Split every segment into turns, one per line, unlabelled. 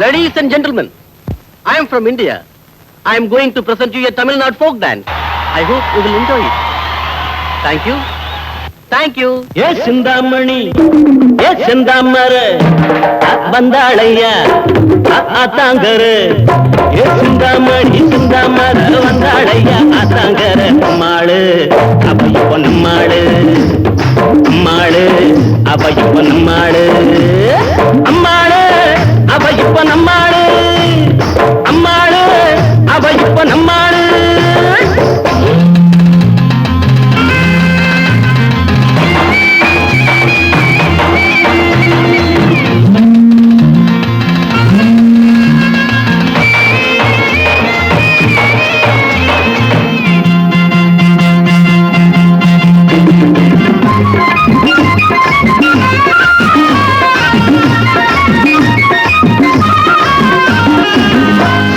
Ladies and gentlemen, I am from India. I am going to present you a Tamil Nadu folk dance. I hope you will enjoy it. Thank you. Thank you.
Yes, Sindamani. Yes, Sindamara. Bandalaya. Atangara. Yes, Sindamani. Sindamara. Bandalaya. Atangara. Male. Abayupan male. Male. Abayupan male. Male. Abayupan male. Male. Abayupan male.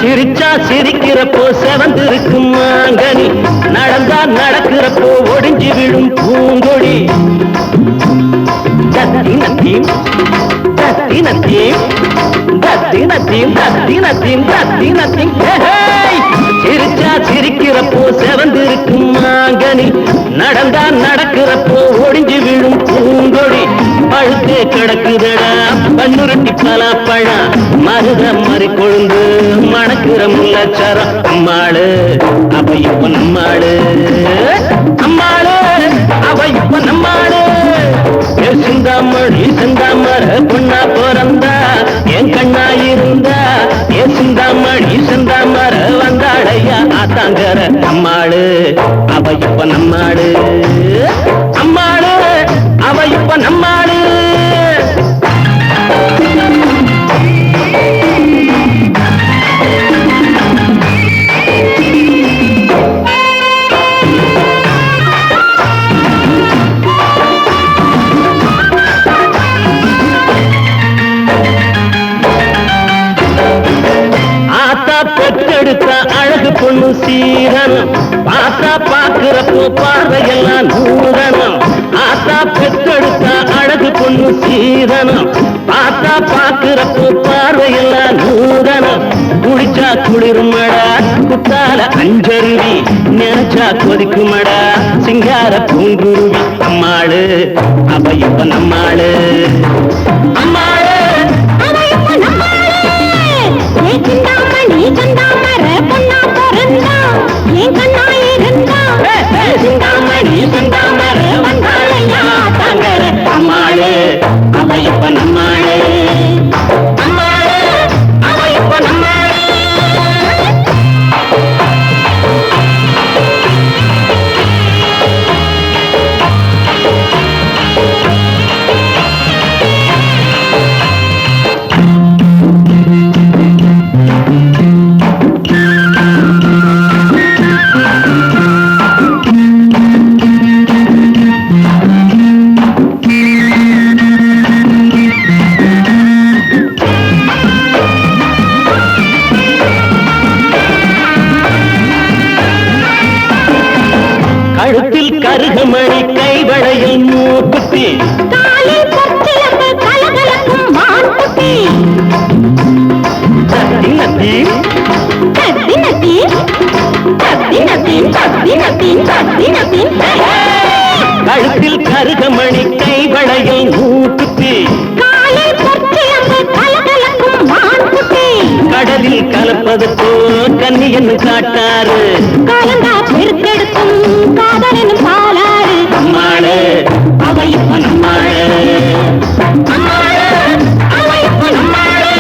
சிரிச்சா சிரிக்கிறப்போ செவந்திருக்கும் மாங்கனி, நடந்தா நடக்கிறப்போ ஒடிஞ்சு விடும் பூங்கொடி. தத்தி நத்தீம் தத்தி நத்தீம் தத்தி நத்தீம் தத்தி நத்தீம் தத்தி நத்தீம். சிரிச்சா சிரிக்கிறப்போ செவந்திருக்கும் மாங்கனி, நடந்தா நடக்கிறப்போ ஒடிஞ்சு விடும் பூங்கொடி. பழுத்தே கிடக்குதடா பன்னுருட்டி பலாப்பழம், மருத மறி கொழுந்து மணக்கிற முள்ளச்சாரம். அம்மாளு அவ இப்ப நம்மாளு, அம்மாளு அவ இப்ப நம்மாளு. சிந்தாமணி சிந்தாமர பொண்ணா பிறந்தா என் கண்ணா இருந்தா, ஏ சிந்தாமணி சிந்தாமர வந்தாளையா ஆத்தாங்கர. அம்மாளு அவ இப்ப நம்மாளு, அம்மாளு அவ இப்ப நம்மாளு. பெற்றெடுத்த அழகு பொண்ணு சீரனம், பார்த்தா பாக்குறப்போ பார்வையெல்லாம் நூறனம். ஆத்தா பெற்றெடுத்த அழகு பொண்ணு சீரனம், பார்த்தா பாக்குறப்போ பார்வையெல்லாம் நூறனம். குளிச்சா குளிருமடா குத்தால அஞ்சருவி, நினைச்சா கொதிக்குமடா சிங்கார பூங்குருவி. அம்மாளு அவ இப்ப நம்மாளு, அம்மாளு அவ இப்ப நம்மாளு. சிந்தாமணி சிந்தாமர பொண்ணா பிறந்தா என் கண்ணா இருந்தா, சிந்தாமணி சிந்தாமர வந்தாளையா தாங்கர. அம்மாளு அவ இப்ப நம்மாளு, அம்மாளு அவ இப்ப நம்மாளு. கழுத்தில் கருகமணி கைவளையில் மூக்குத்தி, காலில் பொற்சிலம்பு கலகலக்கும் மான்குட்டி. தத்தி நத்தீம் தத்தி நத்தீம் தத்தி நத்தீம் தத்தி நத்தீம் தத்தி நத்தீம். கழுத்தில் கருகமணி கைவளையில் மூக்குத்தி, காலில் பொற்சிலம்பு கலகலக்கும் மான்குட்டி. கடலில் கலப்பதற்கோ கன்னியன்னு காட்டாரு, காலந்தா பெருக்கெடுக்கும் காதலின் பாலாறு. அம்மாளு அவ இப்ப நம்மாளு, அம்மாளு அவ இப்ப நம்மாளு.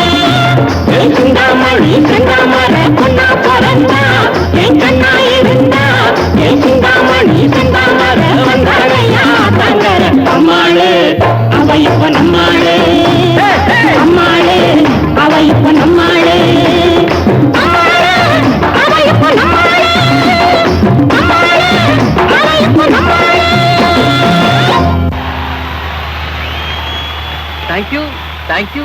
சிந்தாமணி சிந்தாமர பொண்ணா பிறந்தா என் கண்ணா இருந்தா, என் சிந்தாமணி சிந்தாமர வந்தாளையா தாங்கர. அம்மாளு அவ இப்ப நம்மாளு, அம்மாளு அவ இப்ப நம்மாளு, அம்மாளு அவ இப்ப நம்மாளு, அம்மாளு அவ இப்ப நம்மாளு.
Thank you. Thank you.